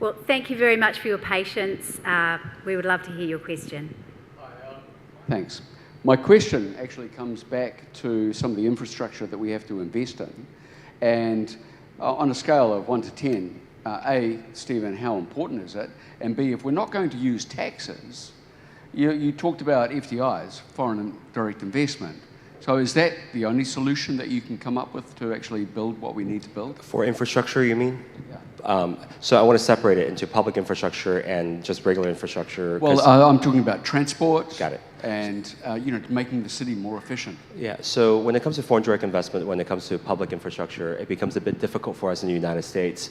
Well, thank you very much for your patience. We would love to hear your question. Thanks. My question actually comes back to some of the infrastructure that we have to invest in. And on a scale of 1 to 10, A, Stephen, how important is it? And B, if we're not going to use taxes, you talked about FDIs, foreign direct investment. So is that the only solution that you can come up with to actually build what we need to build? For infrastructure, you mean? Yeah. So I want to separate it into public infrastructure and just regular infrastructure. Well, I'm talking about transport. Got it. And making the city more efficient. Yeah, so when it comes to foreign direct investment, when it comes to public infrastructure, it becomes a bit difficult for us in the United States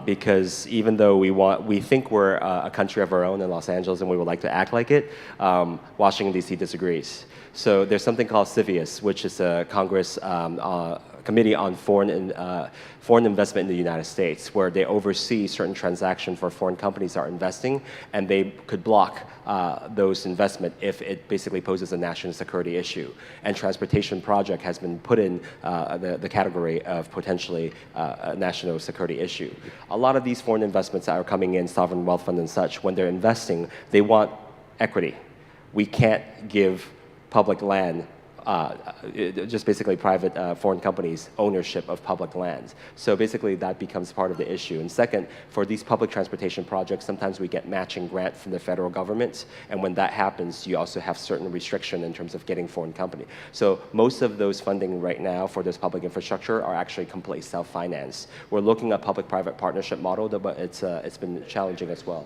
because even though we think we're a country of our own in Los Angeles and we would like to act like it, Washington, D.C. disagrees. So there's something called CFIUS, which is a Congress Committee on Foreign Investment in the United States, where they oversee certain transactions for foreign companies that are investing, and they could block those investment if it basically poses a national security issue. And transportation project has been put in the category of potentially a national security issue. A lot of these foreign investments that are coming in, sovereign wealth fund and such, when they're investing, they want equity. We can't give public land, just basically private foreign companies' ownership of public lands. So basically that becomes part of the issue. And second, for these public transportation projects, sometimes we get matching grant from the federal government. And when that happens, you also have certain restriction in terms of getting foreign company. So most of those funding right now for this public infrastructure are actually completely self-financed. We're looking at public-private partnership model, but it's been challenging as well.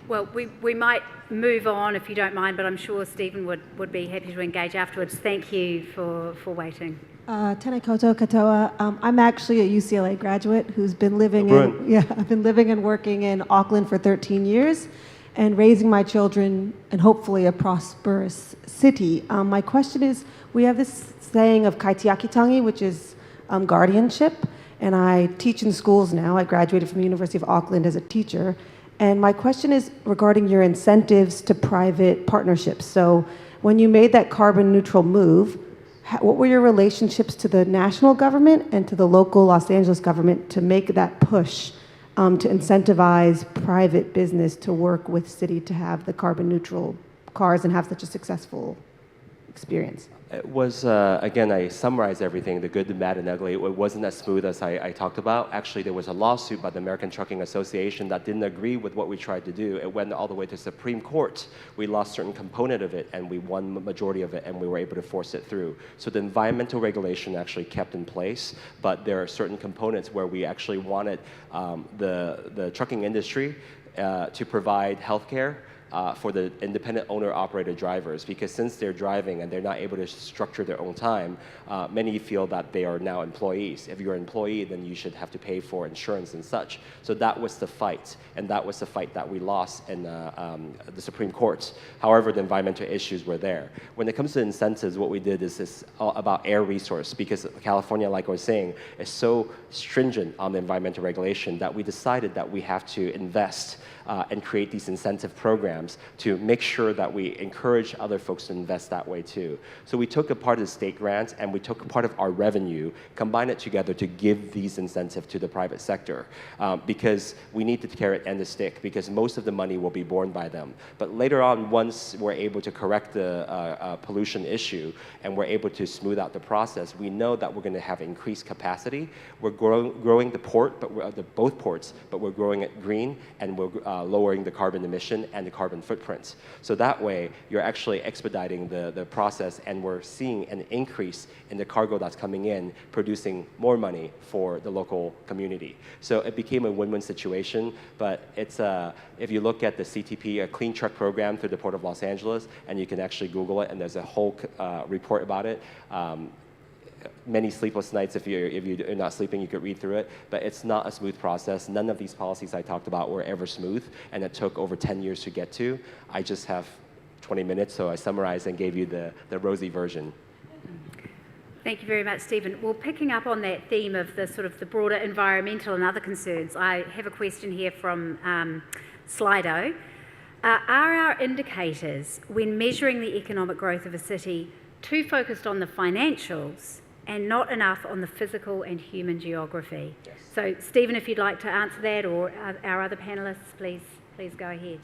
Well, we might move on if you don't mind, but I'm sure Stephen would be happy to engage afterwards. Thank you for waiting. Tēnā koutou katoa. I'm actually a UCLA graduate who's been living I've been living and working in Auckland for 13 years and raising my children in hopefully a prosperous city. My question is, we have this saying of kaitiakitangi, which is guardianship, and I teach in schools now. I graduated from the University of Auckland as a teacher. And my question is regarding your incentives to private partnerships. So when you made that carbon neutral move, what were your relationships to the national government and to the local Los Angeles government to make that push to incentivize private business to work with city to have the carbon neutral cars and have such a successful experience? It was, again, I summarized everything, the good, the bad, and ugly. It wasn't as smooth as I talked about. Actually, there was a lawsuit by the American Trucking Association that didn't agree with what we tried to do. It went all the way to Supreme Court. We lost certain component of it, and we won the majority of it, and we were able to force it through. So the environmental regulation actually kept in place, but there are certain components where we actually wanted the trucking industry to provide healthcare for the independent owner-operator drivers, because since they're driving and they're not able to structure their own time, many feel that they are now employees. If you're an employee, then you should have to pay for insurance and such. So that was the fight, and that was the fight that we lost in the Supreme Court. However, the environmental issues were there. When it comes to incentives, what we did is about air resource, because California, like I was saying, is so stringent on the environmental regulation that we decided that we have to invest and create these incentive programs to make sure that we encourage other folks to invest that way too. So we took a part of the state grants and we took a part of our revenue, combined it together to give these incentives to the private sector because we need the carrot and the stick, because most of the money will be borne by them. But later on, once we're able to correct the pollution issue and we're able to smooth out the process, we know that we're going to have increased capacity. We're growing the port, but both ports, but we're growing it green, and we're lowering the carbon emission and the carbon footprints. So that way, you're actually expediting the process, and we're seeing an increase in the cargo that's coming in, producing more money for the local community. So it became a win-win situation, but it's if you look at the CTP, a Clean Truck Program through the Port of Los Angeles, and you can actually Google it, and there's a whole report about it. Many sleepless nights. If you're not sleeping, you could read through it, but it's not a smooth process. None of these policies I talked about were ever smooth, and it took over 10 years to get to. I just have 20 minutes, so I summarized and gave you the rosy version. Thank you very much, Stephen. Well, picking up on that theme of the sort of the broader environmental and other concerns, I have a question here from Slido. Are our indicators, when measuring the economic growth of a city, too focused on the financials and not enough on the physical and human geography? Yes. So, Stephen, if you'd like to answer that, or our other panellists, please go ahead.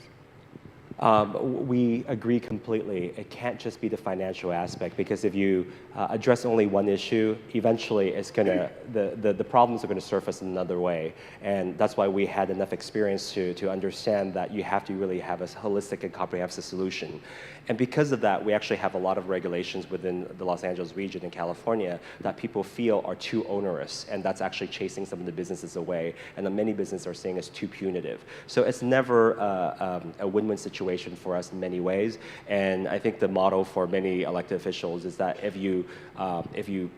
We agree completely. It can't just be the financial aspect, because if you address only one issue, eventually it's gonna the problems are gonna surface in another way. And that's why we had enough experience to understand that you have to really have a holistic and comprehensive solution. And because of that, we actually have a lot of regulations within the Los Angeles region in California that people feel are too onerous, and that's actually chasing some of the businesses away. And then many businesses are saying it's too punitive. So it's never a win-win situation for us in many ways. And I think the motto for many elected officials is that if you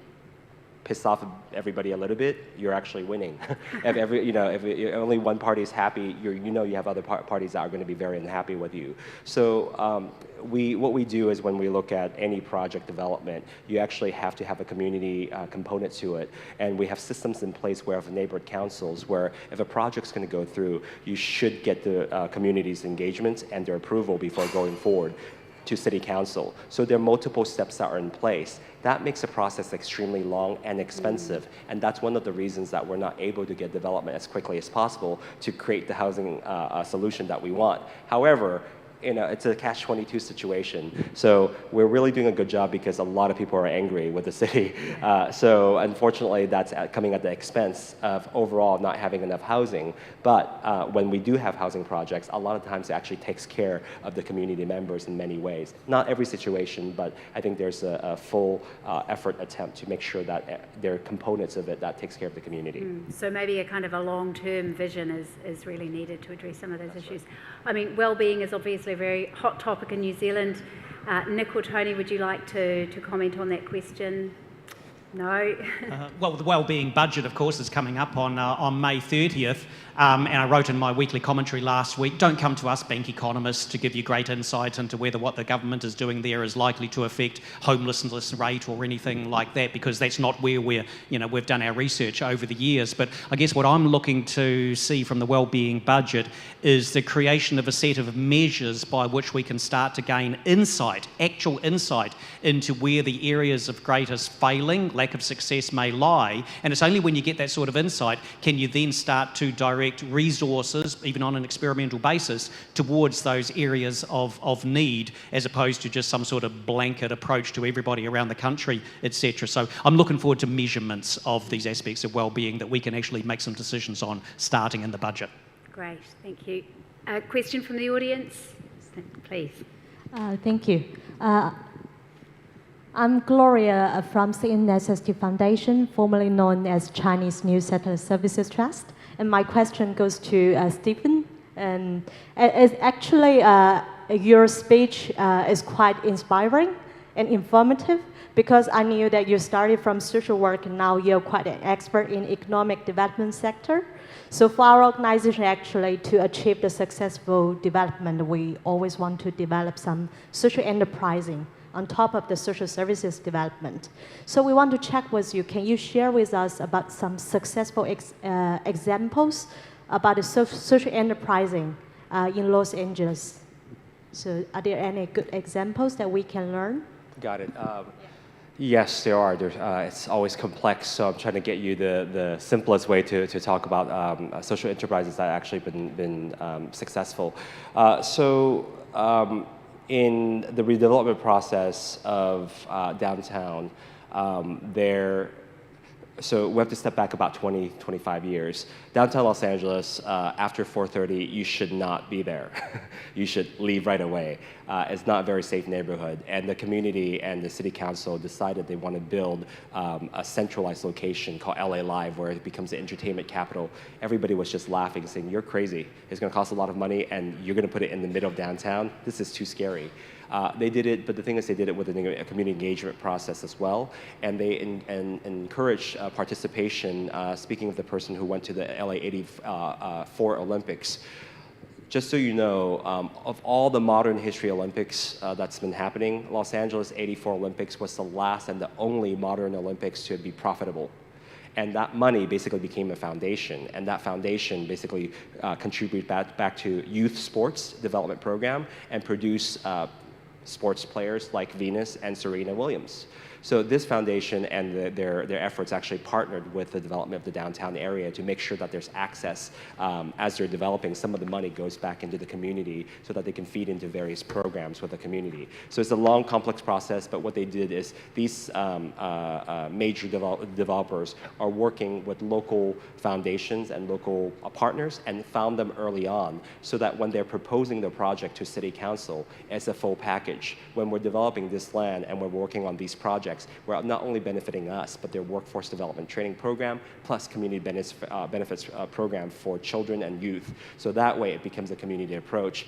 piss off everybody a little bit, you're actually winning. If only one party is happy, you have other parties that are going to be very unhappy with you. So what we do is, when we look at any project development, you actually have to have a community component to it. And we have systems in place where, have neighborhood councils, where if a project's going to go through, you should get the community's engagement and their approval before going forward to city council. So there are multiple steps that are in place. That makes the process extremely long and expensive. And that's one of the reasons that we're not able to get development as quickly as possible to create the housing solution that we want. However, it's a catch-22 situation. So we're really doing a good job, because a lot of people are angry with the city. So unfortunately, that's coming at the expense of overall not having enough housing. But when we do have housing projects, a lot of times it actually takes care of the community members in many ways. Not every situation, but I think there's a full effort attempt to make sure that there are components of it that takes care of the community. So maybe a kind of a long-term vision is really needed to address some of those issues. I mean, well-being is obviously a very hot topic in New Zealand. Nick or Tony, would you like to comment on that question? No? Well, the wellbeing budget, of course, is coming up on May 30th. And I wrote in my weekly commentary last week, don't come to us bank economists to give you great insight into whether what the government is doing there is likely to affect homelessness rate or anything like that, because that's not where we've done our research over the years. But I guess what I'm looking to see from the wellbeing budget is the creation of a set of measures by which we can start to gain insight, actual insight, into where the areas of greatest failing, lack of success may lie. And it's only when you get that sort of insight can you then start to direct resources, even on an experimental basis, towards those areas of need, as opposed to just some sort of blanket approach to everybody around the country, etc. So I'm looking forward to measurements of these aspects of well-being that we can actually make some decisions on starting in the budget. Great, thank you. A question from the audience, please. Thank you. I'm Gloria from the Necessity Foundation, formerly known as Chinese New Settler Services Trust. And my question goes to Stephen. And it's actually, your speech is quite inspiring and informative, because I knew that you started from social work and now you're quite an expert in economic development sector. So for our organization, actually, to achieve the successful development, we always want to develop some social enterprising on top of the social services development. So we want to check with you, can you share with us about some successful examples about the social enterprising in Los Angeles? So are there any good examples that we can learn? Got it. Yes, there are. It's always complex, so I'm trying to get you the simplest way to talk about social enterprises that have actually been successful. In the redevelopment process of downtown, so we have to step back about 20, 25 years. Downtown Los Angeles, after 4:30, you should not be there. You should leave right away. It's not a very safe neighborhood. And the community and the city council decided they want to build a centralized location called LA Live, where it becomes the entertainment capital. Everybody was just laughing, saying, you're crazy. It's going to cost a lot of money, and you're going to put it in the middle of downtown? This is too scary. They did it, but the thing is, they did it with a community engagement process as well, and they encouraged participation. Speaking of the person who went to the LA '84 Olympics, just so you know, of all the modern history Olympics that's been happening, Los Angeles '84 Olympics was the last and the only modern Olympics to be profitable. And that money basically became a foundation, and that foundation basically contributed back to youth sports development program and produce sports players like Venus and Serena Williams. So this foundation and their efforts actually partnered with the development of the downtown area to make sure that there's access as they're developing. Some of the money goes back into the community so that they can feed into various programs with the community. So it's a long, complex process, but what they did is these major developers are working with local foundations and local partners and found them early on so that when they're proposing the project to City Council as a full package, when we're developing this land and we're working on these projects, we're not only benefiting us, but their workforce development training program, plus community benefits program for children and youth. So that way it becomes a community approach.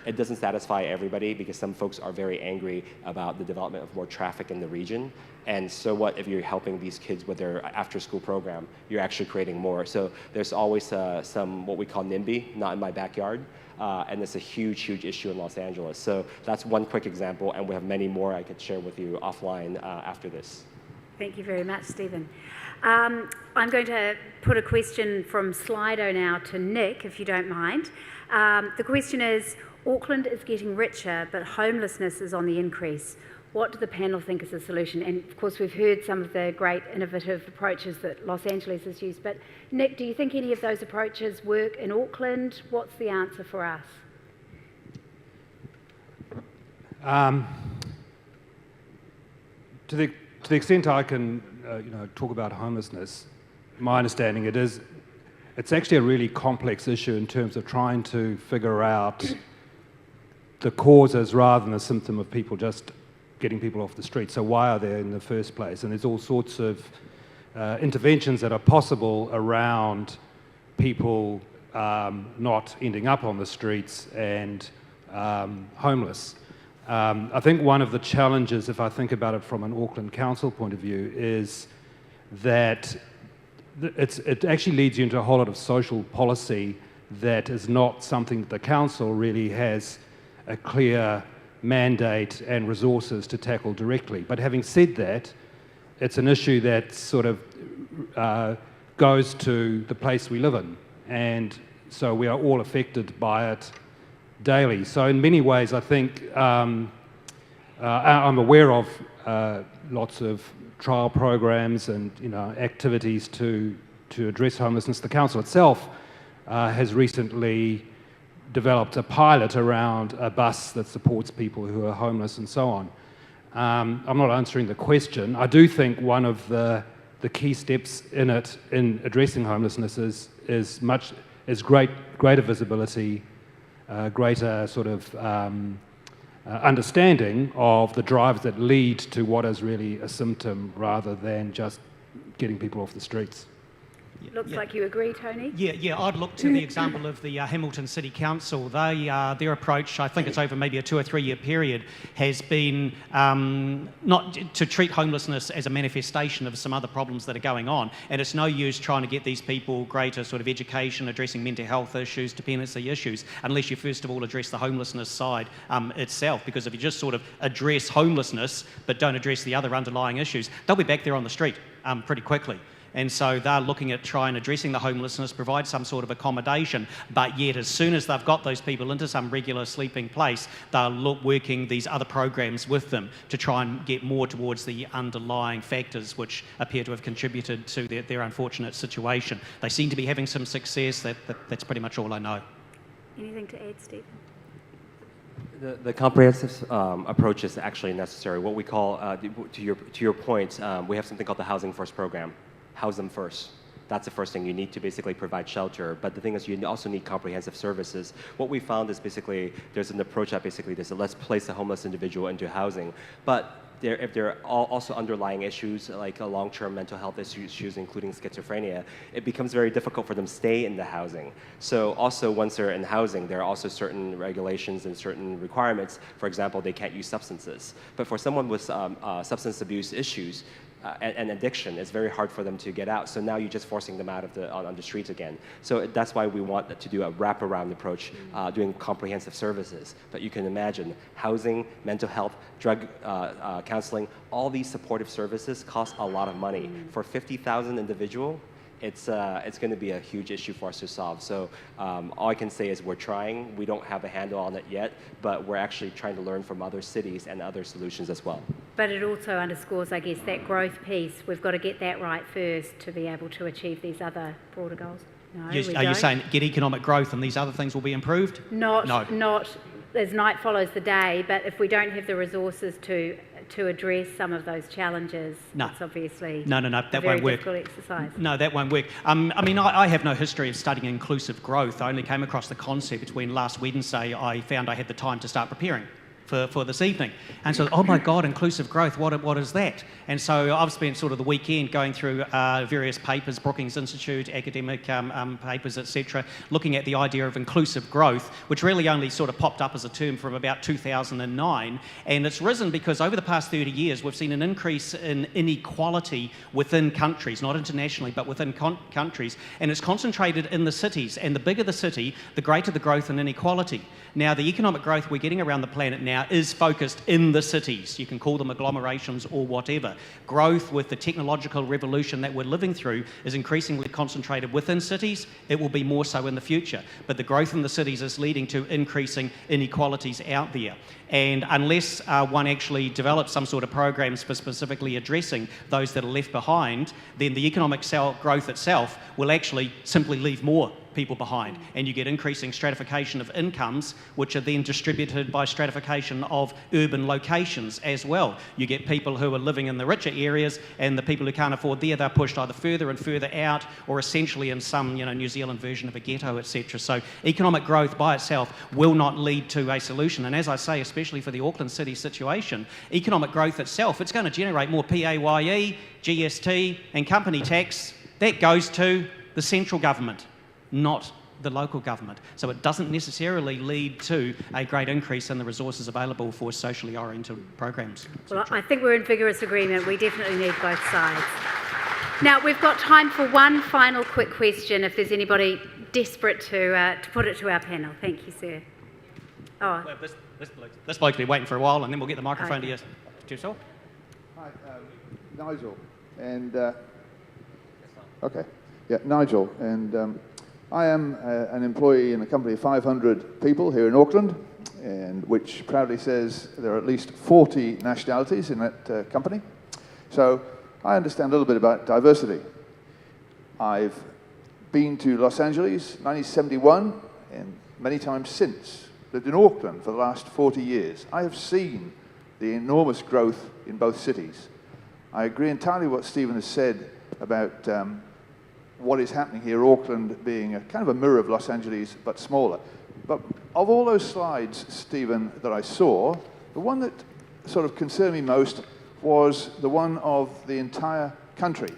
It doesn't satisfy everybody because some folks are very angry about the development of more traffic in the region. And so what if you're helping these kids with their after-school program, you're actually creating more. So there's always some what we call NIMBY, not in my backyard. And it's a huge, huge issue in Los Angeles. So that's one quick example, and we have many more I could share with you offline after this. Thank you very much, Stephen. I'm going to put a question from Slido now to Nick, if you don't mind. The question is, Auckland is getting richer, but homelessness is on the increase. What do the panel think is the solution? And of course, we've heard some of the great innovative approaches that Los Angeles has used, but Nick, do you think any of those approaches work in Auckland? What's the answer for us? To the extent I can, talk about homelessness, my understanding it's actually a really complex issue in terms of trying to figure out the causes rather than the symptom of people just getting people off the street. So why are they in the first place? And there's all sorts of interventions that are possible around people not ending up on the streets and homeless. I think one of the challenges, if I think about it from an Auckland Council point of view, is that it actually leads you into a whole lot of social policy that is not something that the council really has a clear mandate and resources to tackle directly. But having said that, it's an issue that sort of goes to the place we live in, and so we are all affected by it daily. So in many ways, I think I'm aware of lots of trial programs and activities to address homelessness. The council itself has recently developed a pilot around a bus that supports people who are homeless and so on. I'm not answering the question. I do think one of the key steps in addressing homelessness is greater visibility, greater sort of understanding of the drivers that lead to what is really a symptom rather than just getting people off the streets. Looks like you agree, Tony. Yeah. I'd look to the example of the Hamilton City Council. Their approach, I think it's over maybe a 2 or 3 year period, has been not to treat homelessness as a manifestation of some other problems that are going on. And it's no use trying to get these people greater sort of education, addressing mental health issues, dependency issues, unless you first of all address the homelessness side itself. Because if you just sort of address homelessness but don't address the other underlying issues, they'll be back there on the street pretty quickly. And so they're looking at trying addressing the homelessness, provide some sort of accommodation, but yet as soon as they've got those people into some regular sleeping place, they're working these other programs with them to try and get more towards the underlying factors which appear to have contributed to their unfortunate situation. They seem to be having some success. That's pretty much all I know. Anything to add, Stephen? The comprehensive approach is actually necessary. What we call, to your point, we have something called the Housing First program. House them first. That's the first thing. You need to basically provide shelter. But the thing is, you also need comprehensive services. What we found is basically there's an approach that basically there's let's place a homeless individual into housing. But if there are also underlying issues like long-term mental health issues, including schizophrenia, it becomes very difficult for them to stay in the housing. So also once they're in housing, there are also certain regulations and certain requirements. For example, they can't use substances. But for someone with substance abuse issues, and addiction. It's very hard for them to get out. So now you're just forcing them out of on the streets again. So that's why we want to do a wraparound approach, doing comprehensive services. But you can imagine housing, mental health, drug counseling, all these supportive services cost a lot of money. For 50,000 individual, it's going to be a huge issue for us to solve. So all I can say is we're trying. We don't have a handle on it yet, but we're actually trying to learn from other cities and other solutions as well. But it also underscores, I guess, that growth piece. We've got to get that right first to be able to achieve these other broader goals. No, Yes, are you saying get economic growth and these other things will be improved? Not No. as night follows the day, but if we don't have the resources to address some of those challenges, No. it's obviously No, that a very won't work. difficult exercise. No, that won't work. I mean, I have no history of studying inclusive growth. I only came across the concept when last Wednesday I found I had the time to start preparing for this evening. And so, oh my God, inclusive growth, what is that? And so I've spent sort of the weekend going through various papers, Brookings Institute, academic papers, etc., looking at the idea of inclusive growth, which really only sort of popped up as a term from about 2009. And it's risen because over the past 30 years, we've seen an increase in inequality within countries, not internationally, but within countries. And it's concentrated in the cities. And the bigger the city, the greater the growth and inequality. Now, the economic growth we're getting around the planet now is focused in the cities. You can call them agglomerations or whatever. Growth with the technological revolution that we're living through is increasingly concentrated within cities. It will be more so in the future. But the growth in the cities is leading to increasing inequalities out there. And unless one actually develops some sort of programs for specifically addressing those that are left behind, then the economic growth itself will actually simply leave more people behind. And you get increasing stratification of incomes, which are then distributed by stratification of urban locations as well. You get people who are living in the richer areas, and the people who can't afford there, they're pushed either further and further out, or essentially in some New Zealand version of a ghetto, etc. So economic growth by itself will not lead to a solution. And as I say, especially for the Auckland City situation, economic growth itself, it's going to generate more PAYE, GST and company tax. That goes to the central government, not the local government. So it doesn't necessarily lead to a great increase in the resources available for socially oriented programs. Well, I think we're in vigorous agreement. We definitely need both sides. Now, we've got time for one final quick question, if there's anybody desperate to put it to our panel. Thank you, sir. Oh. Well, this bloke's been waiting for a while, and then we'll get the microphone to yourself. Hi, Nigel, and okay, yeah, Nigel, and I am an employee in a company of 500 people here in Auckland, and which proudly says there are at least 40 nationalities in that company. So I understand a little bit about diversity. I've been to Los Angeles, 1971, and many times since. Lived in Auckland for the last 40 years. I have seen the enormous growth in both cities. I agree entirely with what Stephen has said about what is happening here, Auckland being a kind of a mirror of Los Angeles, but smaller. But of all those slides, Stephen, that I saw, the one that sort of concerned me most was the one of the entire country.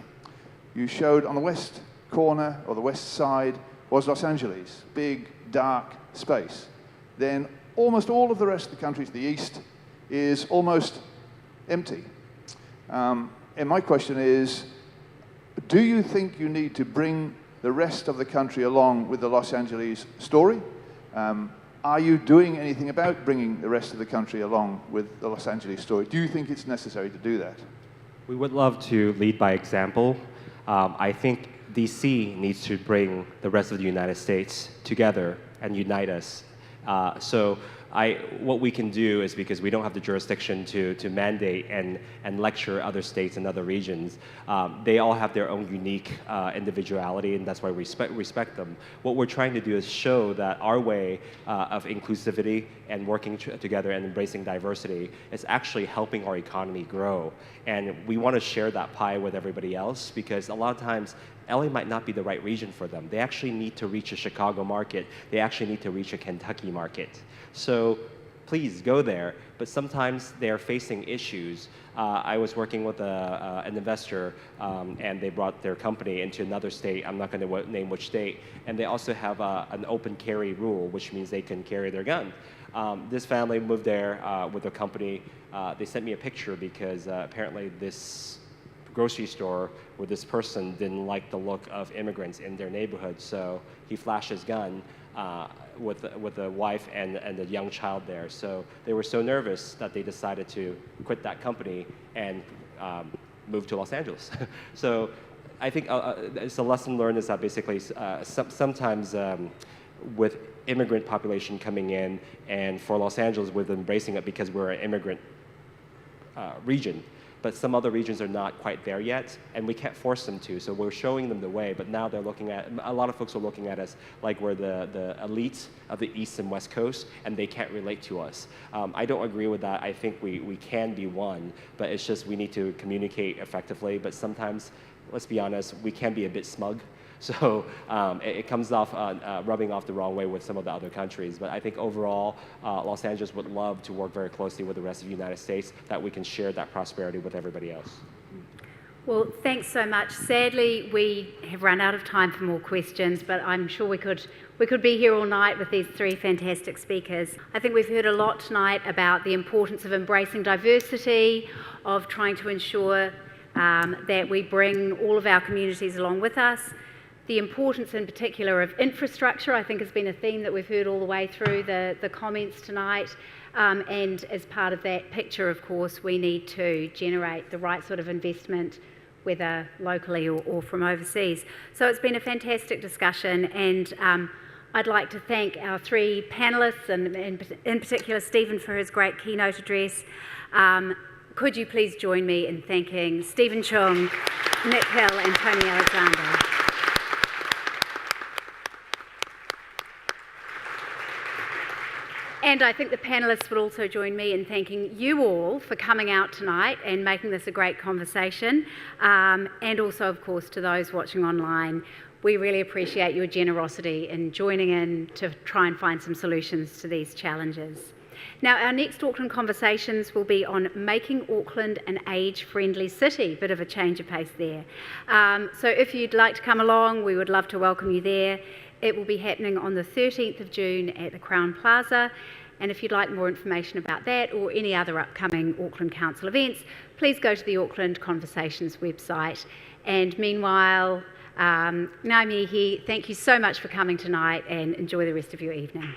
You showed on the west corner, or the west side, was Los Angeles, big, dark space. Then almost all of the rest of the country to the east is almost empty. And my question is, do you think you need to bring the rest of the country along with the Los Angeles story? Are you doing anything about bringing the rest of the country along with the Los Angeles story? Do you think it's necessary to do that? We would love to lead by example. I think DC needs to bring the rest of the United States together and unite us. What we can do is, because we don't have the jurisdiction to mandate and lecture other states and other regions, they all have their own unique individuality, and that's why we respect them. What we're trying to do is show that our way of inclusivity and working together and embracing diversity is actually helping our economy grow. And we want to share that pie with everybody else, because a lot of times LA might not be the right region for them. They actually need to reach a Chicago market. They actually need to reach a Kentucky market. So please go there, but sometimes they're facing issues. I was working with an investor, and they brought their company into another state. I'm not going to name which state. And they also have an open carry rule, which means they can carry their gun. This family moved there with their company. They sent me a picture because apparently this grocery store where this person didn't like the look of immigrants in their neighborhood, so he flashed his gun with the wife and the young child there. So they were so nervous that they decided to quit that company and move to Los Angeles. So I think it's a lesson learned is that basically sometimes with immigrant population coming in, and for Los Angeles with embracing it because we're an immigrant region, but some other regions are not quite there yet, and we can't force them to. So we're showing them the way, but now they're looking at, a lot of folks are looking at us like we're the elite of the East and West Coast, and they can't relate to us. I don't agree with that. I think we can be one, but it's just we need to communicate effectively, but sometimes, let's be honest, we can be a bit smug. So it comes off rubbing off the wrong way with some of the other countries. But I think overall, Los Angeles would love to work very closely with the rest of the United States, that we can share that prosperity with everybody else. Well, thanks so much. Sadly, we have run out of time for more questions, but I'm sure we could be here all night with these three fantastic speakers. I think we've heard a lot tonight about the importance of embracing diversity, of trying to ensure that we bring all of our communities along with us. The importance in particular of infrastructure, I think, has been a theme that we've heard all the way through the comments tonight. And as part of that picture, of course, we need to generate the right sort of investment, whether locally or from overseas. So it's been a fantastic discussion, and I'd like to thank our three panellists, and in particular Stephen for his great keynote address. Could you please join me in thanking Stephen Chung, Nick Hill and Tony Alexander. And I think the panellists would also join me in thanking you all for coming out tonight and making this a great conversation. And also, of course, to those watching online, we really appreciate your generosity in joining in to try and find some solutions to these challenges. Now, our next Auckland Conversations will be on making Auckland an age-friendly city. Bit of a change of pace there. So if you'd like to come along, we would love to welcome you there. It will be happening on the 13th of June at the Crown Plaza. And if you'd like more information about that or any other upcoming Auckland Council events, please go to the Auckland Conversations website. And meanwhile, Ngā mihi, thank you so much for coming tonight, and enjoy the rest of your evening.